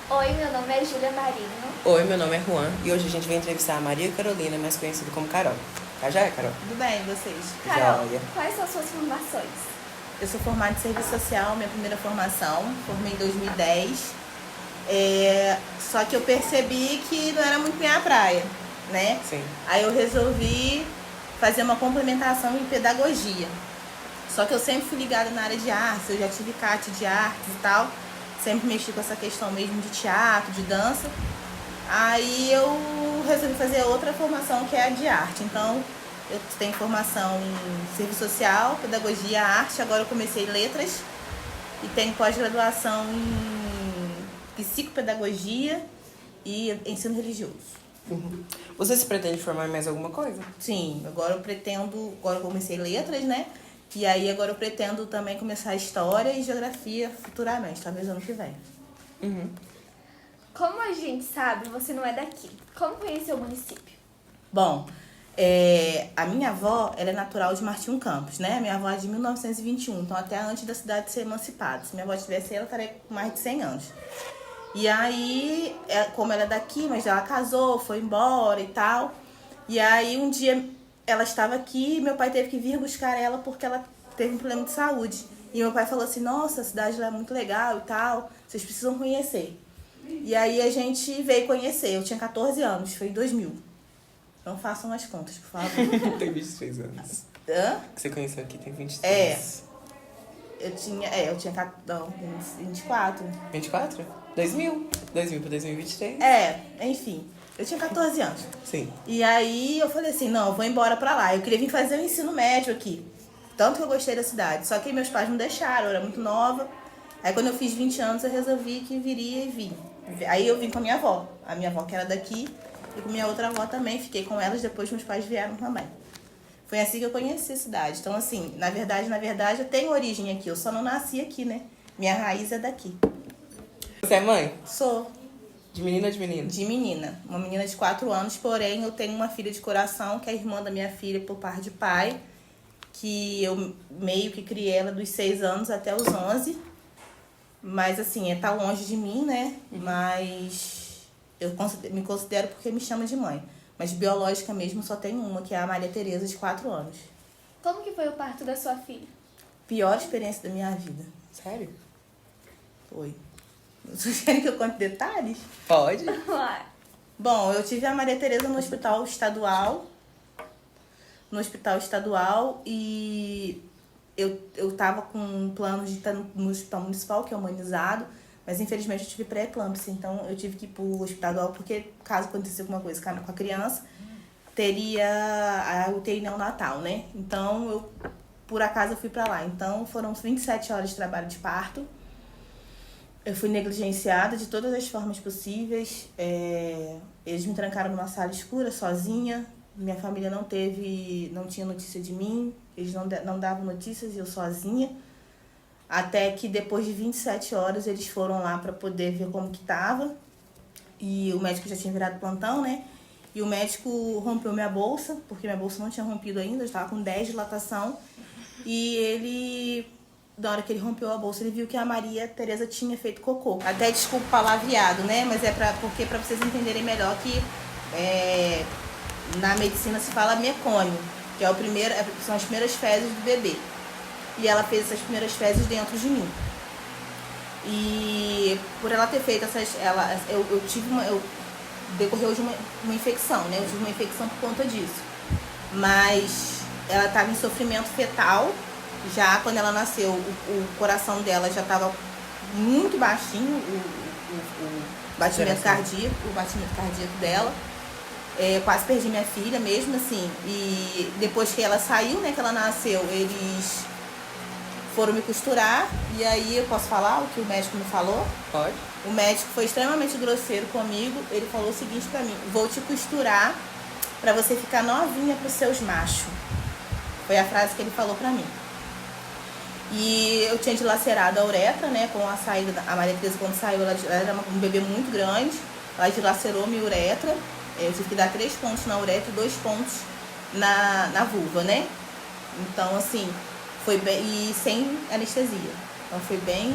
Oi, meu nome é Júlia Marinho. Oi, meu nome é Juan e hoje a gente vai entrevistar a Maria Carolina, mais conhecida como Carol. Tá já, Carol? Tudo bem, vocês? Carol, Joia. quais são as suas formações? Eu sou formada em serviço social, minha primeira formação, formei em 2010. Só que eu percebi que não era muito minha praia, né? Sim. Aí eu resolvi fazer uma complementação em pedagogia. Só que eu sempre fui ligada na área de artes, eu já tive CAT de artes e tal. Sempre mexi com essa questão mesmo de teatro, de dança. Aí eu resolvi fazer outra formação que é a de arte. Então, eu tenho formação em serviço social, pedagogia, arte. Agora eu comecei letras e tenho pós-graduação em psicopedagogia e ensino religioso. Uhum. Você se pretende formar em mais alguma coisa? Sim, agora eu comecei letras, né? E aí agora eu pretendo também começar história e geografia futuramente, talvez ano que vem. Uhum. Como a gente sabe, você não é daqui. Como conheceu o município? Bom, a minha avó, ela é natural de Martinho Campos, né? Minha avó é de 1921, então até antes da cidade ser emancipada. Se minha avó tivesse, ela estaria com mais de 100 anos. E aí, como ela é daqui, mas ela casou, foi embora e tal. E aí, um dia, ela estava aqui e meu pai teve que vir buscar ela porque ela teve um problema de saúde. E meu pai falou assim, nossa, a cidade lá é muito legal e tal, vocês precisam conhecer. E aí a gente veio conhecer, eu tinha 14 anos, foi em 2000. Não façam as contas, por favor. Tem 23 anos. Hã? Que você conheceu aqui tem 23. Eu tinha 24. 24? 2000 pra 2023? Enfim, eu tinha 14 anos. Sim. E aí eu falei assim, não, eu vou embora pra lá. Eu queria vir fazer o ensino médio aqui. Tanto que eu gostei da cidade. Só que meus pais não deixaram, eu era muito nova. Aí quando eu fiz 20 anos eu resolvi que viria e vim. Aí eu vim com a minha avó. A minha avó que era daqui e com minha outra avó também. Fiquei com elas, depois meus pais vieram também. Foi assim que eu conheci a cidade. Então assim, na verdade, eu tenho origem aqui. Eu só não nasci aqui, né? Minha raiz é daqui. Você é mãe? Sou. De menina ou de menino? De menina. Uma menina de 4 anos, porém eu tenho uma filha de coração, que é a irmã da minha filha por parte de pai, que eu meio que criei ela dos 6 anos até os 11. Mas assim, tá longe de mim, né? Mas eu me considero porque me chama de mãe. Mas biológica mesmo só tem uma, que é a Maria Tereza, de 4 anos. Como que foi o parto da sua filha? Pior experiência da minha vida. Sério? Foi. Vocês querem que eu conte detalhes? Pode. Bom, eu tive a Maria Tereza no hospital estadual. E eu tava com um plano de estar no hospital municipal, que é humanizado, mas infelizmente eu tive pré-eclâmpsia, então eu tive que ir pro hospital estadual, porque caso acontecesse alguma coisa com a criança, teria a UTI neonatal, né? Então, por acaso, eu fui pra lá. Então, foram 27 horas de trabalho de parto. Eu fui negligenciada de todas as formas possíveis. Eles me trancaram numa sala escura, sozinha. Minha família não tinha notícia de mim. Eles não davam notícias e eu sozinha. Até que depois de 27 horas eles foram lá para poder ver como que tava. E o médico já tinha virado plantão, né? E o médico rompeu minha bolsa, porque minha bolsa não tinha rompido ainda, eu estava com 10 de dilatação. E ele, na hora que ele rompeu a bolsa, ele viu que a Maria Tereza tinha feito cocô. Até desculpa o palavreado, né? Mas porque para vocês entenderem melhor que na medicina se fala mecônio, que são as primeiras fezes do bebê. E ela fez essas primeiras fezes dentro de mim. E por ela ter feito decorreu de uma infecção, né? Eu tive uma infecção por conta disso. Mas ela estava em sofrimento fetal. Já quando ela nasceu, o coração dela já estava muito baixinho, o batimento cardíaco dela. Quase perdi minha filha mesmo, assim. E depois que ela saiu, né, que ela nasceu, eles foram me costurar. E aí, eu posso falar o que o médico me falou? Pode. O médico foi extremamente grosseiro comigo. Ele falou o seguinte pra mim: vou te costurar pra você ficar novinha pros seus machos. Foi a frase que ele falou pra mim. E eu tinha dilacerado a uretra, né, com a saída. A Maria Tereza, quando saiu, ela era um bebê muito grande. Ela dilacerou minha uretra. Eu tive que dar 3 pontos na uretra e 2 pontos na vulva, né? Então, assim, foi bem. E sem anestesia. Então, foi bem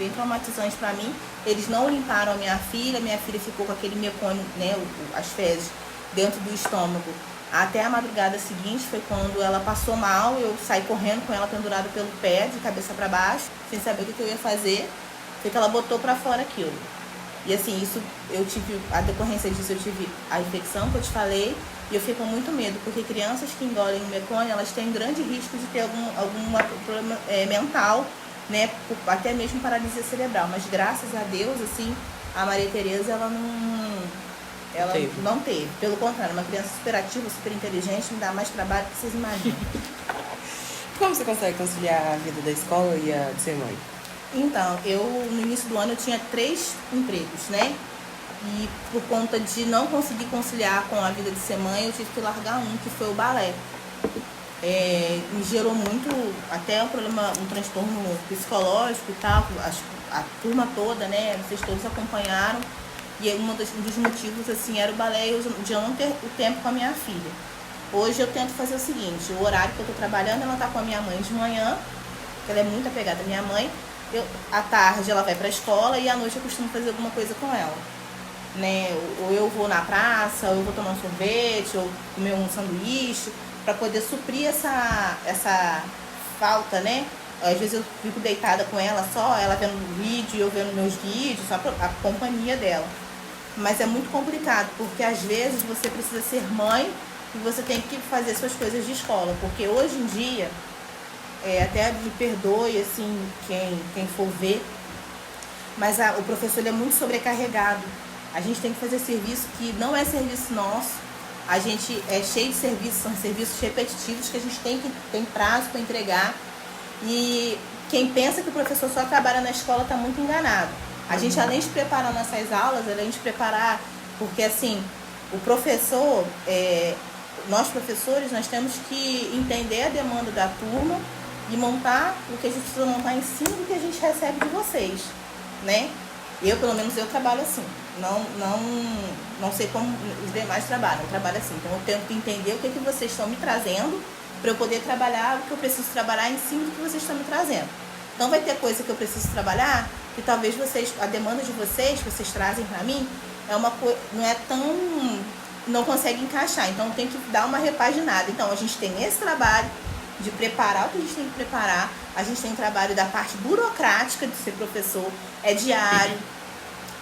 bem traumatizante para mim. Eles não limparam a minha filha ficou com aquele mecônio, né, as fezes, dentro do estômago. Até a madrugada seguinte foi quando ela passou mal, eu saí correndo com ela pendurada pelo pé, de cabeça para baixo, sem saber o que eu ia fazer. Foi que ela botou para fora aquilo. E assim, isso eu tive, a decorrência disso eu tive a infecção que eu te falei, e eu fiquei com muito medo, porque crianças que engolem o mecônio, elas têm grande risco de ter algum problema mental, né, até mesmo paralisia cerebral. Mas graças a Deus, assim, a Maria Tereza, ela não teve. Pelo contrário, uma criança super ativa, super inteligente, me dá mais trabalho que vocês imaginam. Como você consegue conciliar a vida da escola e a de ser mãe? Então, no início do ano eu tinha 3 empregos, né? E por conta de não conseguir conciliar com a vida de ser mãe, eu tive que largar um, que foi o balé. Me gerou muito, até um problema, um transtorno psicológico e tal, a turma toda, né? Vocês todos acompanharam. E um dos motivos, assim, era o balé e de eu não ter o tempo com a minha filha. Hoje eu tento fazer o seguinte, o horário que eu tô trabalhando, ela tá com a minha mãe de manhã, que ela é muito apegada à minha mãe. À tarde ela vai pra escola e à noite eu costumo fazer alguma coisa com ela, né? Ou eu vou na praça, ou eu vou tomar um sorvete, ou comer um sanduíche, para poder suprir essa falta, né? Às vezes eu fico deitada com ela só, ela vendo vídeo e eu vendo meus vídeos, só a companhia dela. Mas é muito complicado, porque às vezes você precisa ser mãe e você tem que fazer suas coisas de escola, porque hoje em dia, até me perdoe, assim, quem for ver, mas o professor ele é muito sobrecarregado. A gente tem que fazer serviço que não é serviço nosso, a gente é cheio de serviços, são serviços repetitivos que a gente tem prazo para entregar, e quem pensa que o professor só trabalha na escola está muito enganado. A gente, além de preparar nossas aulas, além de preparar, porque assim, o professor, nós professores, nós temos que entender a demanda da turma e montar o que a gente precisa montar em cima do que a gente recebe de vocês, né? Pelo menos eu trabalho assim. Não sei como os demais trabalham, eu trabalho assim. Então eu tenho que entender o que vocês estão me trazendo para eu poder trabalhar o que eu preciso trabalhar em cima do que vocês estão me trazendo. Então vai ter coisa que eu preciso trabalhar que talvez a demanda de vocês trazem para mim, não é tão... não consegue encaixar. Então tem que dar uma repaginada. Então a gente tem esse trabalho de preparar o que a gente tem que preparar. A gente tem o trabalho da parte burocrática de ser professor, é diário,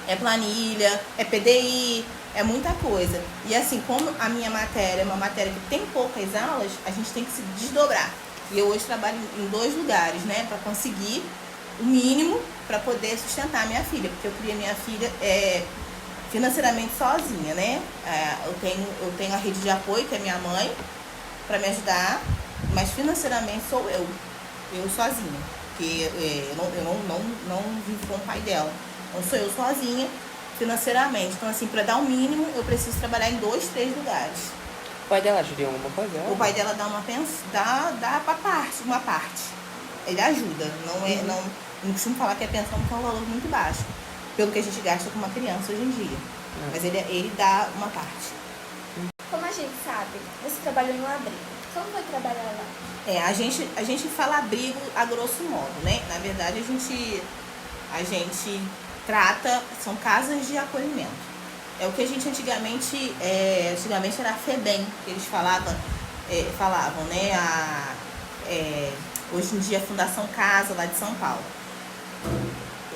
é planilha, é PDI, é muita coisa. E assim, como a minha matéria é uma matéria que tem poucas aulas, a gente tem que se desdobrar. E eu hoje trabalho em 2 lugares, né, para conseguir o mínimo para poder sustentar a minha filha, porque eu criei minha filha financeiramente sozinha, né? Eu tenho a rede de apoio, que é minha mãe, para me ajudar, mas financeiramente sou eu sozinha, porque eu não vivo com o pai dela, então sou eu sozinha financeiramente. Então assim, para dar o mínimo, eu preciso trabalhar em 2, 3 lugares. O pai dela ajuda em alguma coisa? O pai dela dá uma parte. Ele ajuda, não costumo falar que é pensão, porque é um valor muito baixo, pelo que a gente gasta com uma criança hoje em dia. Mas ele dá uma parte. Como a gente sabe, você trabalhou em um abrigo. Como foi trabalhar lá? A gente fala abrigo a grosso modo, né? Na verdade, a gente trata, são casas de acolhimento. É o que a gente antigamente era a FEBEM, que eles falavam, né? Hoje em dia a Fundação Casa, lá de São Paulo.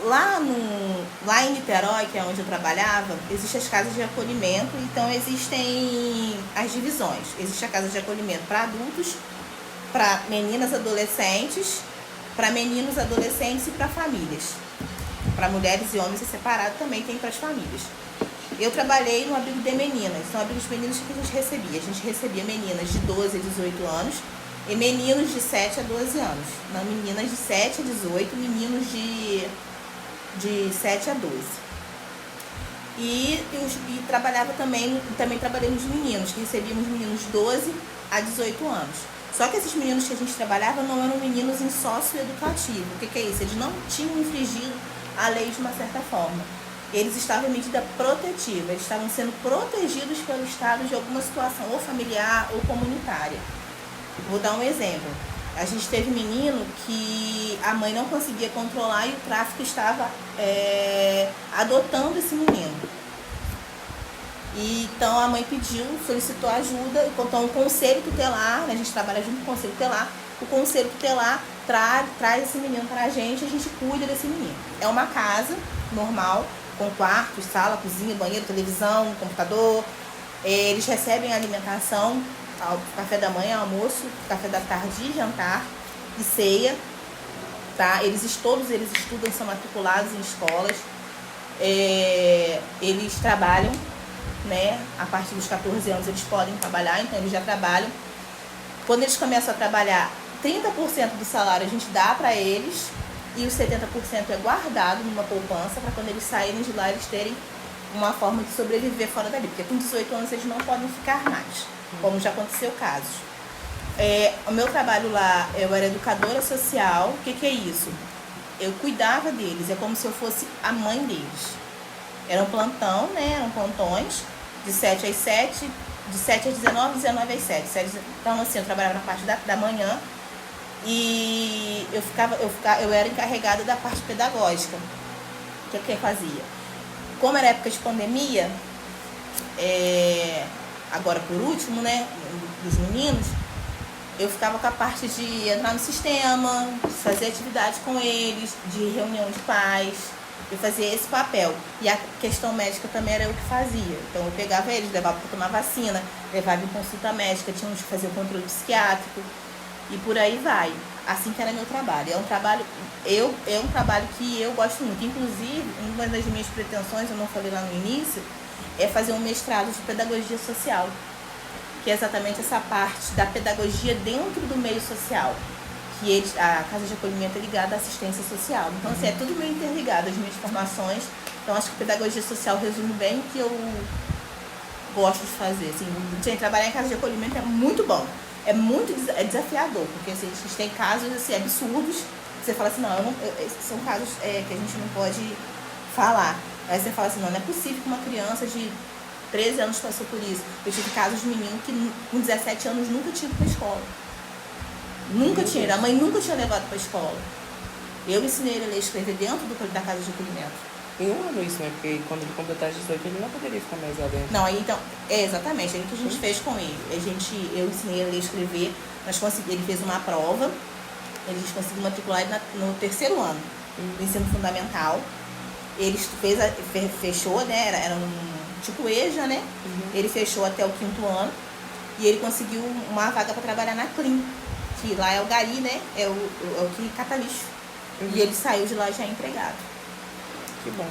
Lá em Niterói, que é onde eu trabalhava, existem as casas de acolhimento, então existem as divisões. Existe a casa de acolhimento para adultos, para meninas adolescentes, para meninos adolescentes e para famílias. Para mulheres e homens é separado, também tem para as famílias. Eu trabalhei no abrigo de meninas, são abrigos de meninas que a gente recebia. A gente recebia meninas de 12 a 18 anos e meninos de 7 a 12 anos. Não, meninas de 7 a 18, meninos de 7 a 12. E trabalhava também trabalhei nos meninos, que recebíamos meninos de 12 a 18 anos. Só que esses meninos que a gente trabalhava não eram meninos em socioeducativo. O que é isso? Eles não tinham infringido a lei de uma certa forma. Eles estavam em medida protetiva, eles estavam sendo protegidos pelo Estado de alguma situação, ou familiar ou comunitária. Vou dar um exemplo. A gente teve menino que a mãe não conseguia controlar e o tráfico estava adotando esse menino. E, então a mãe pediu, solicitou ajuda, então o conselho tutelar, né, a gente trabalha junto com o conselho tutelar, o conselho tutelar traz esse menino pra gente, a gente cuida desse menino. É uma casa normal, com quartos, sala, cozinha, banheiro, televisão, computador. Eles recebem alimentação, café da manhã, almoço, café da tarde e jantar e ceia, tá? Todos eles estudam, são matriculados em escolas. Eles trabalham, né? A partir dos 14 anos eles podem trabalhar, então eles já trabalham. Quando eles começam a trabalhar, 30% do salário a gente dá para eles e os 70% é guardado numa poupança para quando eles saírem de lá eles terem uma forma de sobreviver fora dali, porque com 18 anos eles não podem ficar mais, como já aconteceu casos. O meu trabalho lá, eu era educadora social. O que é isso? Eu cuidava deles, é como se eu fosse a mãe deles. Era um plantão, né? Eram plantões de 7 às 7, de 7 às 19, 19 às 7. Então, assim, eu trabalhava na parte da manhã e eu era encarregada da parte pedagógica. O que eu fazia? Como era época de pandemia, agora por último, né, dos meninos, eu ficava com a parte de entrar no sistema, fazer atividade com eles, de reunião de pais. Eu fazia esse papel. E a questão médica também era eu que fazia. Então eu pegava eles, levava para tomar vacina, levava em consulta médica, tínhamos que fazer o controle psiquiátrico e por aí vai. Assim que era meu trabalho. É um trabalho que eu gosto muito. Inclusive, uma das minhas pretensões, eu não falei lá no início, é fazer um mestrado de pedagogia social, que é exatamente essa parte da pedagogia dentro do meio social. Que a Casa de Acolhimento é ligada à assistência social. Então, assim, é tudo meio interligado, as minhas formações. Então, acho que pedagogia social resume bem o que eu gosto de fazer. Assim, trabalhar em Casa de Acolhimento é muito bom. É desafiador, porque assim, a gente tem casos assim, absurdos. Você fala assim, não, são casos que a gente não pode falar. Aí você fala assim, não é possível que uma criança de 13 anos passou por isso. Eu tive casos de menino que com 17 anos nunca tinha ido para a escola. Nunca tinha, a mãe nunca tinha levado para a escola. Eu ensinei ele a ler e escrever dentro da Casa de Acolhimento. Em um ano isso, né? Porque quando ele completar 18, ele não poderia ficar mais lá dentro. Não, aí então, exatamente, é o que a gente fez com ele. Eu ensinei ele a ler e escrever, ele fez uma prova, eles conseguiram matricular ele no terceiro ano do ensino fundamental. Ele fechou, né? Era um tipo EJA, né? Ele fechou até o 5º ano e ele conseguiu uma vaga para trabalhar na Clean, que lá é o Gari, né? É o que cata lixo. E ele saiu de lá já empregado. Que bom.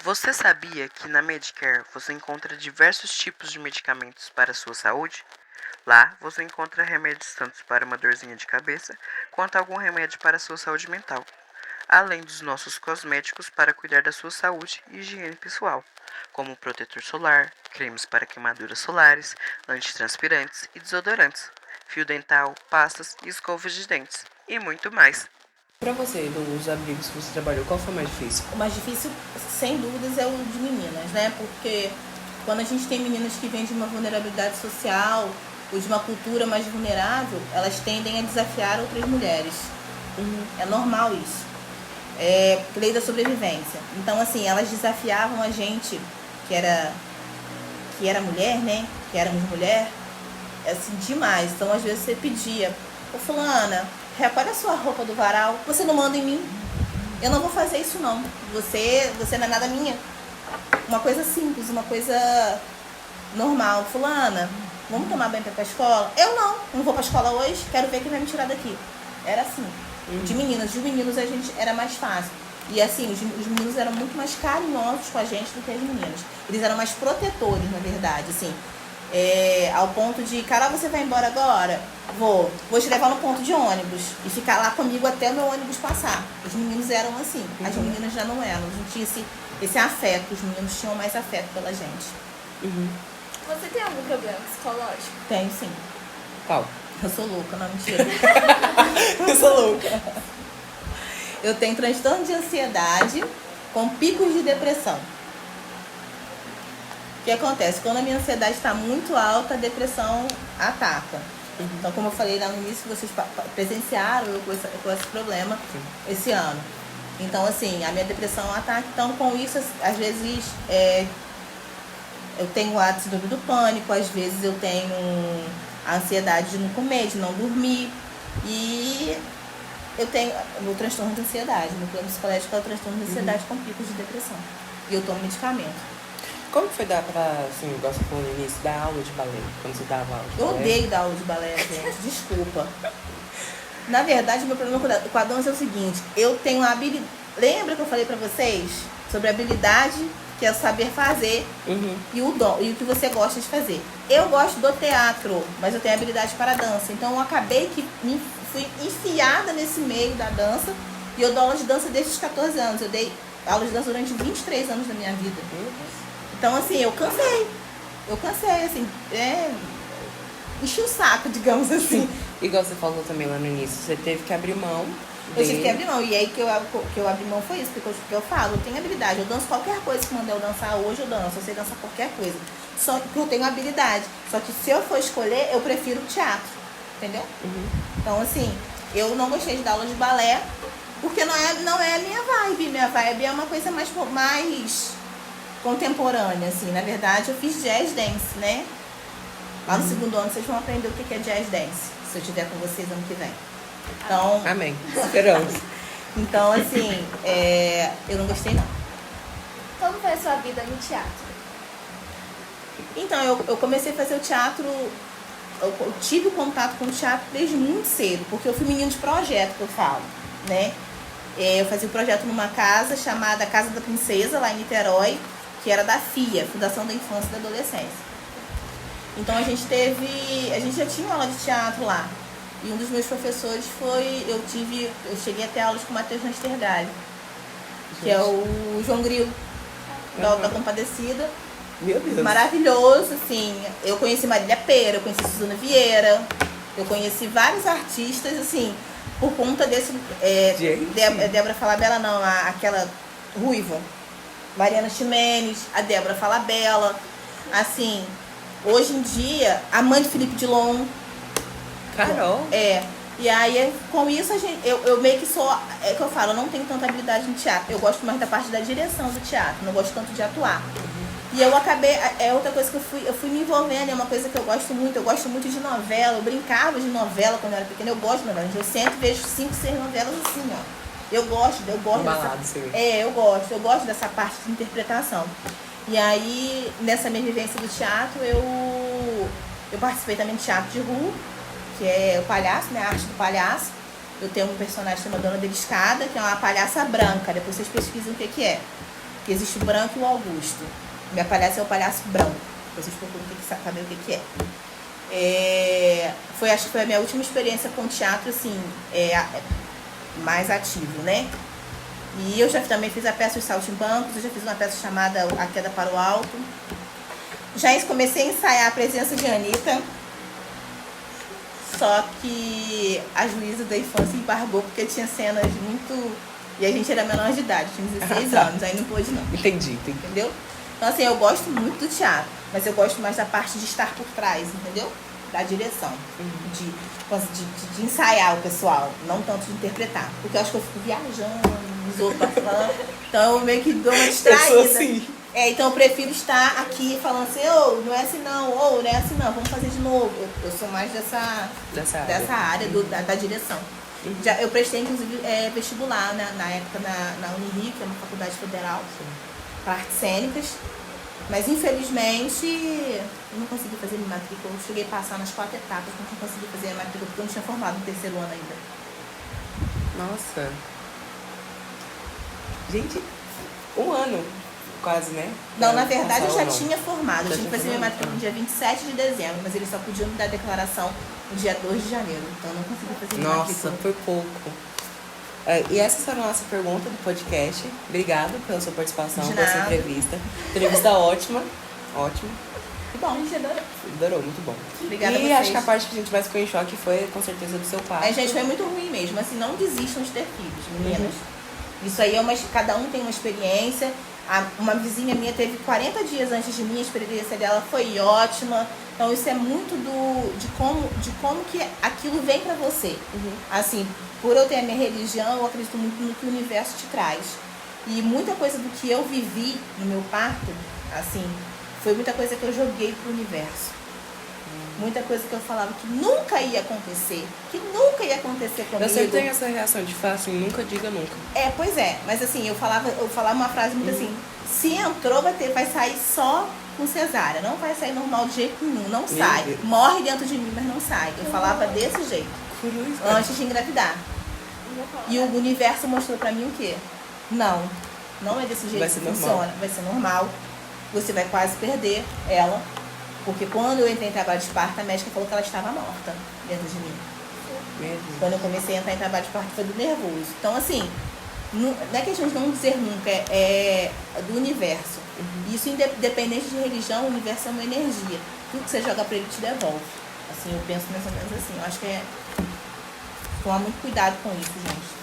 Você sabia que na Medicare você encontra diversos tipos de medicamentos para a sua saúde? Lá você encontra remédios tanto para uma dorzinha de cabeça, quanto algum remédio para a sua saúde mental, além dos nossos cosméticos para cuidar da sua saúde e higiene pessoal, como protetor solar, cremes para queimaduras solares, antitranspirantes e desodorantes, fio dental, pastas e escovas de dentes, e muito mais. Pra você, dos abrigos que você trabalhou, qual foi mais difícil? O mais difícil, sem dúvidas, é o de meninas, né? Porque quando a gente tem meninas que vêm de uma vulnerabilidade social ou de uma cultura mais vulnerável, elas tendem a desafiar outras mulheres. É normal isso. É lei da sobrevivência. Então, assim, elas desafiavam a gente, que era mulher, né? Que éramos mulher, assim, demais. Então, às vezes, você pedia, ô fulana, repara a sua roupa do varal, você não manda em mim. Eu não vou fazer isso, não. Você não é nada minha. Uma coisa simples, uma coisa normal. Fulana, vamos tomar banho pra ir pra escola? Eu não vou pra escola hoje, quero ver quem vai me tirar daqui. Era assim. De meninos a gente era mais fácil. E assim, os meninos eram muito mais carinhosos com a gente do que as meninas. Eles eram mais protetores, na verdade, assim. Ao ponto de, Carol, você vai embora agora? Vou te levar no ponto de ônibus e ficar lá comigo até o meu ônibus passar. Os meninos eram assim, as meninas já não eram. A gente tinha esse afeto, os meninos tinham mais afeto pela gente. Você tem algum problema psicológico? Tenho sim. Qual? Eu sou louca, não, mentira. Eu sou louca. Eu tenho transtorno de ansiedade com picos de depressão. que acontece? Quando a minha ansiedade está muito alta, a depressão ataca. Então, como eu falei lá no início, vocês presenciaram eu com esse problema esse ano. Então, assim, a minha depressão ataca. Então, com isso, às vezes, eu tenho a síndrome do pânico, às vezes eu tenho a ansiedade de não comer, de não dormir. E eu tenho o transtorno de ansiedade. Meu plano psicológico é o transtorno de ansiedade com picos de depressão. E eu tomo medicamento. Como que foi dar pra, assim, igual você falou no início, dar aula de balé? Quando você dava aula de Eu balé? odeio dar aula de balé, gente. Desculpa. Na verdade, meu problema com a dança é o seguinte. Eu tenho a habilidade... Lembra que eu falei pra vocês sobre a habilidade, que é o saber fazer, e o dom, e o que você gosta de fazer. Eu gosto do teatro, mas eu tenho habilidade para a dança. Então, eu acabei que fui enfiada nesse meio da dança. E eu dou aula de dança desde os 14 anos. Eu dei aula de dança durante 23 anos da minha vida. Então, assim, eu cansei. Assim, enchi o saco, digamos assim. Igual você falou também lá no início, você teve que abrir mão. Eu tive que abrir mão. E aí que eu abri mão foi isso, porque eu falo, eu tenho habilidade. Eu danço qualquer coisa que mandar eu dançar hoje, eu danço. Eu sei dançar qualquer coisa. Só que eu tenho habilidade. Só que se eu for escolher, eu prefiro teatro. Entendeu? Então, assim, eu não gostei de dar aula de balé, porque não é a minha vibe. Minha vibe é uma coisa mais contemporânea, assim. Na verdade, eu fiz jazz dance, né? Lá no segundo ano vocês vão aprender o que é jazz dance, se eu estiver com vocês ano que vem. Então, Amém. Esperamos. então assim, eu não gostei não. Como foi a sua vida no teatro? Então, eu comecei a fazer o teatro, eu tive contato com o teatro desde muito cedo, porque eu fui menino de projeto, que eu falo, né? Eu fazia o projeto numa casa chamada Casa da Princesa, lá em Niterói, que era da FIA, Fundação da Infância e da Adolescência. Então a gente já tinha aula de teatro lá. E um dos meus professores eu cheguei a ter aulas com o Matheus Nastergalli, que é o João Grilo, da Compadecida. Meu Deus. Maravilhoso, assim. Eu conheci Marília Pera, eu conheci Suzana Vieira, eu conheci vários artistas, assim, por conta desse... Débora Falabella, não, aquela ruiva. Mariana Ximenes, a Débora Falabella. Assim, hoje em dia, a mãe de Felipe Dilon. Carol. E aí, com isso, eu meio que sou... É que eu falo, eu não tenho tanta habilidade no teatro. Eu gosto mais da parte da direção do teatro, não gosto tanto de atuar. E eu acabei... É outra coisa que eu fui me envolvendo, é uma coisa que eu gosto muito. Eu gosto muito de novela, eu brincava de novela quando eu era pequena. Eu gosto de novela. Eu sempre vejo 5, 6 novelas assim, ó. Eu gosto Embalado, dessa... sim. eu gosto dessa parte de interpretação. E aí, nessa minha vivência do teatro, eu participei também de teatro de rua, que é o palhaço, né? A arte do palhaço. Eu tenho um personagem chamado Dona Beliscada, que é uma palhaça branca. Depois vocês pesquisem o que é. Que existe o branco e o Augusto. Minha palhaça é o palhaço branco. Depois vocês procuram saber o que é. Acho que foi a minha última experiência com teatro, assim, mais ativo, né? E eu já também fiz a peça Os Saltimbancos, eu já fiz uma peça chamada A Queda para o Alto. Já comecei a ensaiar a presença de Anitta. Só que a juíza da infância embargou porque tinha cenas muito... E a gente era menor de idade, tinha 16 anos, aí não pôde não. Entendi. Entendeu? Então assim, eu gosto muito do teatro, mas eu gosto mais da parte de estar por trás, entendeu? Da direção, de ensaiar o pessoal, não tanto de interpretar. Porque eu acho que eu fico viajando, os outros falando, então eu meio que dou uma distraída. Eu sou assim. Então eu prefiro estar aqui falando assim, não é assim não, não é assim não, vamos fazer de novo. Eu sou mais dessa área da direção. Eu prestei, inclusive, vestibular, né, na época na Unirio, que é uma faculdade federal, para artes cênicas. Mas, infelizmente, eu não consegui fazer minha matrícula. Eu cheguei a passar nas 4 etapas, mas não consegui fazer a matrícula, porque eu não tinha formado no 3º ano ainda. Nossa. Gente, 1 ano quase, né? Não, na verdade, eu já Passar, tinha formado. Eu Já tinha que tinha fazer minha formado, matrícula no dia 27 de dezembro, mas eles só podiam me dar a declaração no dia 2 de janeiro. Então, eu não consegui fazer minha Nossa, matrícula. foi pouco. E essa foi a nossa pergunta do podcast. Obrigada pela sua participação, De pela sua nada. entrevista. Entrevista ótima. Ótima. Que bom. Adorou, muito bom. Obrigada a E vocês. acho que a parte que a gente mais ficou em choque foi, com certeza, do seu pai. Gente, foi muito ruim mesmo. Assim, não desistam de ter filhos, meninas. Isso aí cada um tem uma experiência. Uma vizinha minha teve 40 dias antes de mim, a experiência dela foi ótima. Então isso é muito de como que aquilo vem pra você. Assim, por eu ter a minha religião, eu acredito muito no que o universo te traz. E muita coisa do que eu vivi no meu parto, assim, foi muita coisa que eu joguei pro universo. Muita coisa que eu falava que nunca ia acontecer. Que nunca ia acontecer comigo. Eu sempre tenho essa reação de falar assim, nunca diga nunca. Pois é. Mas assim, eu falava uma frase muito assim, se entrou, vai sair só com cesárea. Não vai sair normal de jeito nenhum. Não sai. Deus. Morre dentro de mim, mas não sai. Eu falava desse jeito. Antes de engravidar. E o universo mostrou pra mim o quê? Não é desse jeito que funciona. Vai ser normal. Você vai quase perder ela. Porque quando eu entrei em trabalho de parto, a médica falou que ela estava morta dentro de mim. Quando eu comecei a entrar em trabalho de parto, foi do nervoso. Então, assim, não é questão de não dizer nunca, é do universo. Isso, independente de religião, o universo é uma energia. Tudo que você joga pra ele te devolve. Assim, eu penso mais ou menos assim. Eu acho que tomar muito cuidado com isso, gente.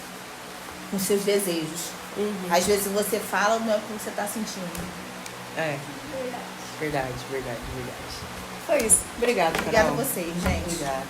Com seus desejos. Às vezes você fala, não é o que você tá sentindo. Verdade. Foi isso. Obrigada, Carol. Obrigada a vocês, gente. Obrigada.